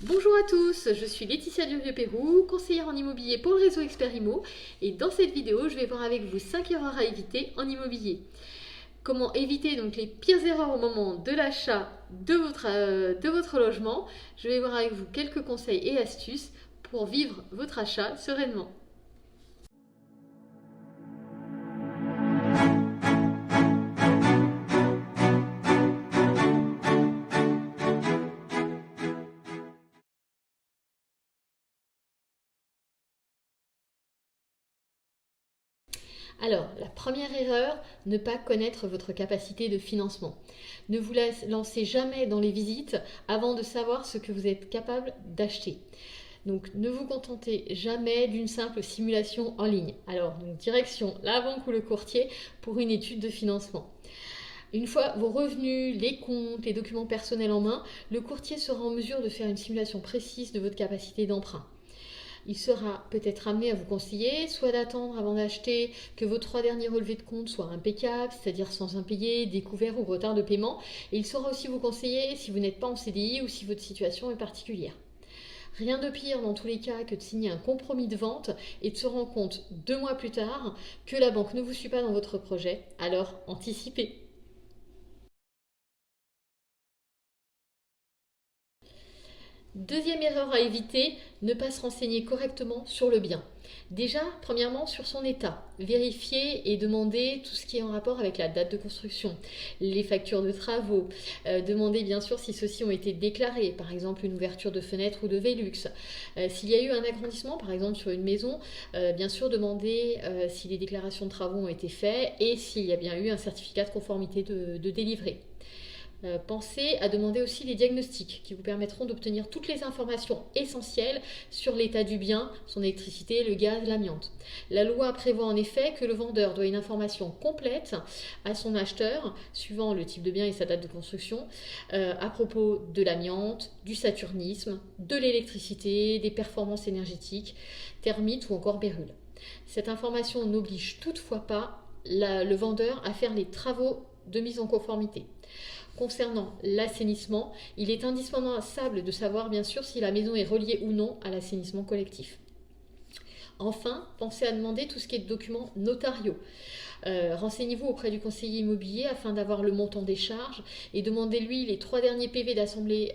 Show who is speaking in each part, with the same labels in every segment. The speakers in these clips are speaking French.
Speaker 1: Bonjour à tous, je suis Laetitia Durieux-Pérou, conseillère en immobilier pour le réseau Expert Immo, et dans cette vidéo, je vais voir avec vous 5 erreurs à éviter en immobilier. Comment éviter donc les pires erreurs au moment de l'achat de votre logement. Je vais voir avec vous quelques conseils et astuces pour vivre votre achat sereinement. Alors, la première erreur, ne pas connaître votre capacité de financement. Ne vous lancez jamais dans les visites avant de savoir ce que vous êtes capable d'acheter. Donc, ne vous contentez jamais d'une simple simulation en ligne. Alors, donc, direction la banque ou le courtier pour une étude de financement. Une fois vos revenus, les comptes, les documents personnels en main, le courtier sera en mesure de faire une simulation précise de votre capacité d'emprunt. Il sera peut-être amené à vous conseiller, soit d'attendre avant d'acheter que vos 3 derniers relevés de compte soient impeccables, c'est-à-dire sans impayés, découverts ou retard de paiement. Et il saura aussi vous conseiller si vous n'êtes pas en CDI ou si votre situation est particulière. Rien de pire dans tous les cas que de signer un compromis de vente et de se rendre compte 2 mois plus tard que la banque ne vous suit pas dans votre projet. Alors anticipez. Deuxième erreur à éviter, ne pas se renseigner correctement sur le bien. Déjà, premièrement, sur son état. Vérifier et demander tout ce qui est en rapport avec la date de construction, les factures de travaux. Demandez bien sûr si ceux-ci ont été déclarés, par exemple une ouverture de fenêtre ou de Velux. S'il y a eu un agrandissement, par exemple sur une maison, bien sûr demandez si les déclarations de travaux ont été faites et s'il y a bien eu un certificat de conformité de délivré. Pensez à demander aussi les diagnostics qui vous permettront d'obtenir toutes les informations essentielles sur l'état du bien, son électricité, le gaz, l'amiante. La loi prévoit en effet que le vendeur doit une information complète à son acheteur, suivant le type de bien et sa date de construction, à propos de l'amiante, du saturnisme, de l'électricité, des performances énergétiques, thermites ou encore bérules. Cette information n'oblige toutefois pas le vendeur à faire les travaux de mise en conformité. Concernant l'assainissement, il est indispensable de savoir bien sûr si la maison est reliée ou non à l'assainissement collectif. Enfin, pensez à demander tout ce qui est documents notariaux. Renseignez-vous auprès du conseiller immobilier afin d'avoir le montant des charges et demandez-lui les 3 derniers PV d'assemblée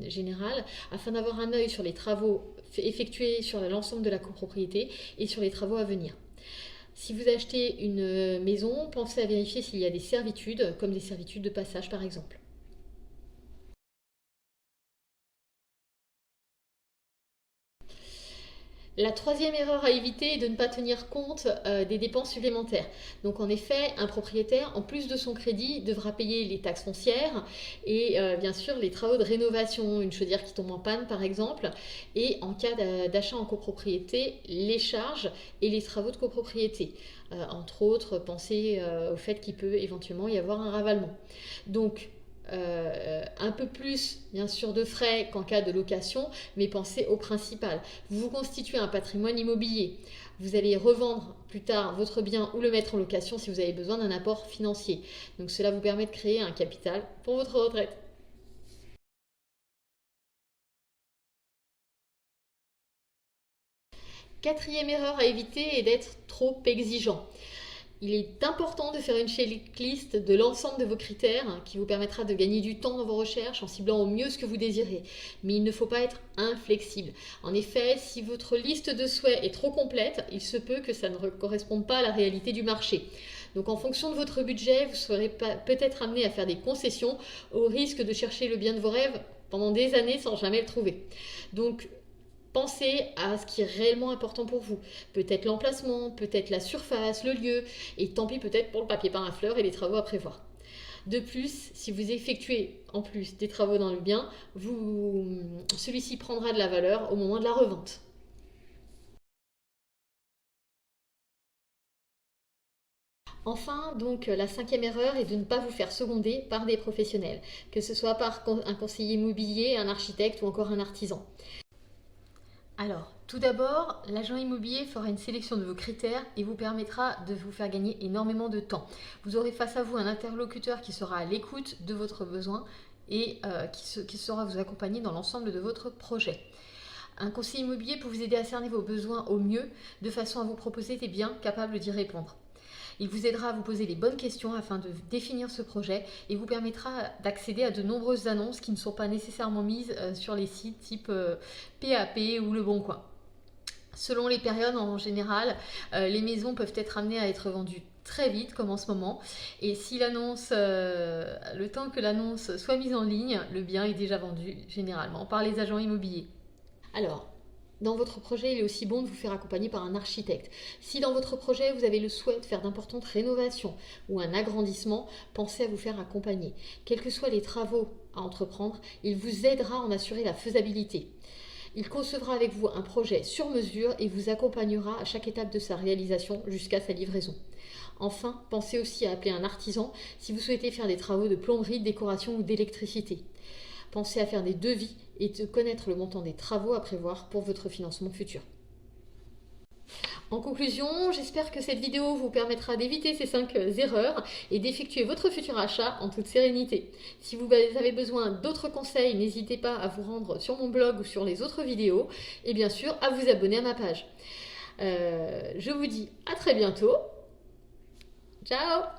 Speaker 1: générale afin d'avoir un œil sur les travaux effectués sur l'ensemble de la copropriété et sur les travaux à venir. Si vous achetez une maison, pensez à vérifier s'il y a des servitudes, comme des servitudes de passage par exemple. La troisième erreur à éviter est de ne pas tenir compte des dépenses supplémentaires. Donc en effet, un propriétaire, en plus de son crédit, devra payer les taxes foncières et bien sûr les travaux de rénovation, une chaudière qui tombe en panne par exemple, et en cas d'achat en copropriété, les charges et les travaux de copropriété. Entre autres, pensez au fait qu'il peut éventuellement y avoir un ravalement. Donc un peu plus bien sûr de frais qu'en cas de location, mais pensez au principal. Vous constituez un patrimoine immobilier. Vous allez revendre plus tard votre bien ou le mettre en location si vous avez besoin d'un apport financier. Donc cela vous permet de créer un capital pour votre retraite. Quatrième erreur à éviter est d'être trop exigeant. Il est important de faire une checklist de l'ensemble de vos critères qui vous permettra de gagner du temps dans vos recherches en ciblant au mieux ce que vous désirez. Mais il ne faut pas être inflexible. En effet, si votre liste de souhaits est trop complète, il se peut que ça ne corresponde pas à la réalité du marché. Donc en fonction de votre budget, vous serez peut-être amené à faire des concessions au risque de chercher le bien de vos rêves pendant des années sans jamais le trouver. Donc pensez à ce qui est réellement important pour vous. Peut-être l'emplacement, peut-être la surface, le lieu, et tant pis peut-être pour le papier peint à fleurs et les travaux à prévoir. De plus, si vous effectuez en plus des travaux dans le bien, celui-ci prendra de la valeur au moment de la revente. Enfin, donc, la cinquième erreur est de ne pas vous faire seconder par des professionnels, que ce soit par un conseiller immobilier, un architecte ou encore un artisan. Alors, tout d'abord, l'agent immobilier fera une sélection de vos critères et vous permettra de vous faire gagner énormément de temps. Vous aurez face à vous un interlocuteur qui sera à l'écoute de votre besoin et qui saura vous accompagner dans l'ensemble de votre projet. Un conseiller immobilier peut vous aider à cerner vos besoins au mieux, de façon à vous proposer des biens capables d'y répondre. Il vous aidera à vous poser les bonnes questions afin de définir ce projet et vous permettra d'accéder à de nombreuses annonces qui ne sont pas nécessairement mises sur les sites type PAP ou Le Bon Coin. Selon les périodes, en général, les maisons peuvent être amenées à être vendues très vite, comme en ce moment. Et si le temps que l'annonce soit mise en ligne, le bien est déjà vendu généralement par les agents immobiliers. Alors, dans votre projet, il est aussi bon de vous faire accompagner par un architecte. Si dans votre projet, vous avez le souhait de faire d'importantes rénovations ou un agrandissement, pensez à vous faire accompagner. Quels que soient les travaux à entreprendre, il vous aidera à en assurer la faisabilité. Il concevra avec vous un projet sur mesure et vous accompagnera à chaque étape de sa réalisation jusqu'à sa livraison. Enfin, pensez aussi à appeler un artisan si vous souhaitez faire des travaux de plomberie, de décoration ou d'électricité. Pensez à faire des devis et de connaître le montant des travaux à prévoir pour votre financement futur. En conclusion, j'espère que cette vidéo vous permettra d'éviter ces 5 erreurs et d'effectuer votre futur achat en toute sérénité. Si vous avez besoin d'autres conseils, n'hésitez pas à vous rendre sur mon blog ou sur les autres vidéos et bien sûr à vous abonner à ma page. Je vous dis à très bientôt. Ciao!